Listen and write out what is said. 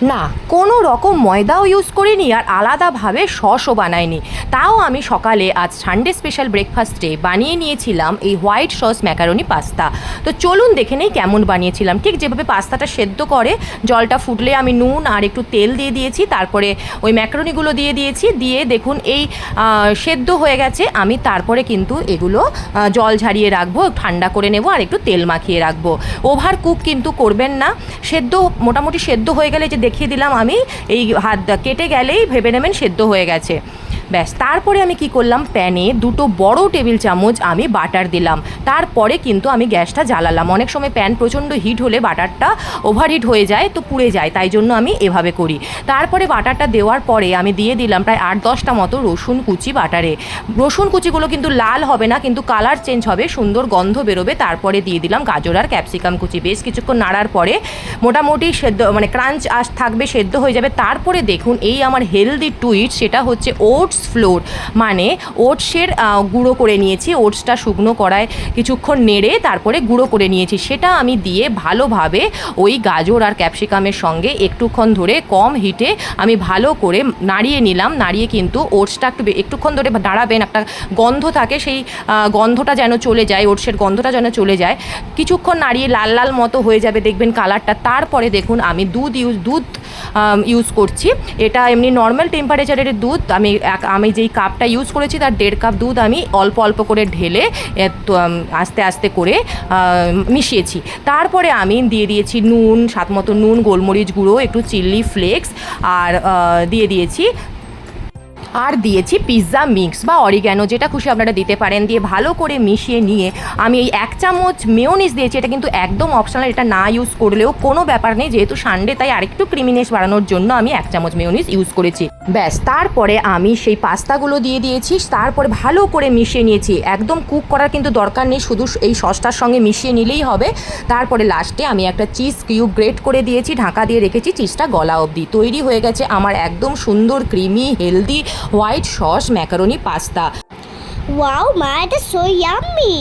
না, কোনো রকম ময়দাও ইউজ করিনি আর আলাদাভাবে সসও বানাইনি। তাও আমি সকালে আজ সানডে স্পেশাল ব্রেকফাস্টে বানিয়ে নিয়েছিলাম এই হোয়াইট সস ম্যাকারনি পাস্তা। তো চলুন দেখে নেই কেমন বানিয়েছিলাম। ঠিক যেভাবে পাস্তাটা সেদ্ধ করে জলটা ফুটলে আমি নুন আর একটু তেল দিয়ে দিয়েছি, তারপরে ওই ম্যাকারনিগুলো দিয়ে দিয়েছি, দিয়ে দেখুন এই সেদ্ধ হয়ে গেছে। আমি তারপরে কিন্তু এগুলো জল ঝারিয়ে রাখবো, ঠান্ডা করে নেব আর একটু তেল মাখিয়ে রাখবো। ওভার কুক কিন্তু করবেন না। সেদ্ধ মোটামুটি সেদ্ধ হয়ে গেলে, যে দেখিয়ে দিলাম আমি, এই হাত কেটে গেলেই ভেবে নেবেন সেদ্ধ হয়ে গেছে। ব্যাস, তারপরে আমি কি করলাম, প্যানে 2 বড় টেবিল চামচ আমি বাটার দিলাম। তারপরে কিন্তু আমি গ্যাসটা জ্বালালাম। অনেক সময় প্যান প্রচণ্ড হিট হলে বাটারটা ওভারহিট হয়ে যায়, তো পুড়ে যায়, তাই জন্য আমি এভাবে করি। তারপরে বাটারটা দেওয়ার পরে আমি দিয়ে দিলাম প্রায় 8-10টা মতো রসুন কুচি বাটারে। রসুন কুচিগুলো কিন্তু লাল হবে না, কিন্তু কালার চেঞ্জ হবে, সুন্দর গন্ধ বেরোবে। তারপরে দিয়ে দিলাম গাজর আর ক্যাপসিকাম কুচি। বেশ কিছুক্ষণ নাড়ার পরে মোটামুটি সেদ্ধ, মানে ক্রাঞ্চ থাকবে, সেদ্ধ হয়ে যাবে। তারপরে দেখুন এই আমার হেলদি টুইট, সেটা হচ্ছে ওটস ফ্লোর, মানে ওটসের গুঁড়ো করে নিয়েছি। ওটসটা শুকনো কড়ায় কিছুক্ষণ নেড়ে তারপরে গুঁড়ো করে নিয়েছি, সেটা আমি দিয়ে ভালোভাবে ওই গাজর আর ক্যাপসিকামের সঙ্গে একটুক্ষণ ধরে কম হিটে আমি ভালো করে নাড়িয়ে নিলাম। নাড়িয়ে কিন্তু ওটসটা একটুক্ষণ ধরে নাড়াবেন, একটা গন্ধ থাকে, সেই গন্ধটা যেন চলে যায়, ওটসের গন্ধটা যেন চলে যায়। কিছুক্ষণ নাড়িয়ে লাল লাল মতো হয়ে যাবে, দেখবেন কালারটা। তারপরে দেখুন আমি দুধ ইউজ করছি। এটা এমনি নর্মাল টেম্পারেচারের দুধ। আমি যেই কাপটা ইউজ করেছি তার 1.5 কাপ দুধ আমি অল্প অল্প করে ঢেলে আস্তে আস্তে করে মিশিয়েছি। তারপরে আমি দিয়ে দিয়েছি নুন, স্বাদ মতো নুন, গোলমরিচ গুঁড়ো, একটু চিলি ফ্লেক্স, আর দিয়ে দিয়েছি পিৎজা মিক্স বা অরিগ্যানো, যেটা খুশি আপনারা দিতে পারেন। দিয়ে ভালো করে মিশিয়ে নিয়ে আমি এই 1 চামচ মেয়োনিজ দিয়েছি। এটা কিন্তু একদম অপশনাল, এটা না ইউজ করলেও কোনো ব্যাপার নেই, যেহেতু সানডে তাই আরেকটু ক্রিমিনেস বাড়ানোর জন্য আমি 1 চামচ মেয়োনিজ ইউজ করেছি। ব্যাস, তারপরে আমি সেই পাস্তাগুলো দিয়ে দিয়েছি, তারপরে ভালো করে মিশিয়ে নিয়েছি। একদম কুক করার কিন্তু দরকার নেই, শুধু এই সসটার সঙ্গে মিশিয়ে নিলেই হবে। তারপরে লাস্টে আমি একটা চিজ কিউব গ্রেট করে দিয়েছি, ঢাকা দিয়ে রেখেছি চিজটা গলা অবধি। তৈরি হয়ে গেছে আমার একদম সুন্দর creamy healthy white sauce macaroni pasta. Wow, Ma, it is so yummy.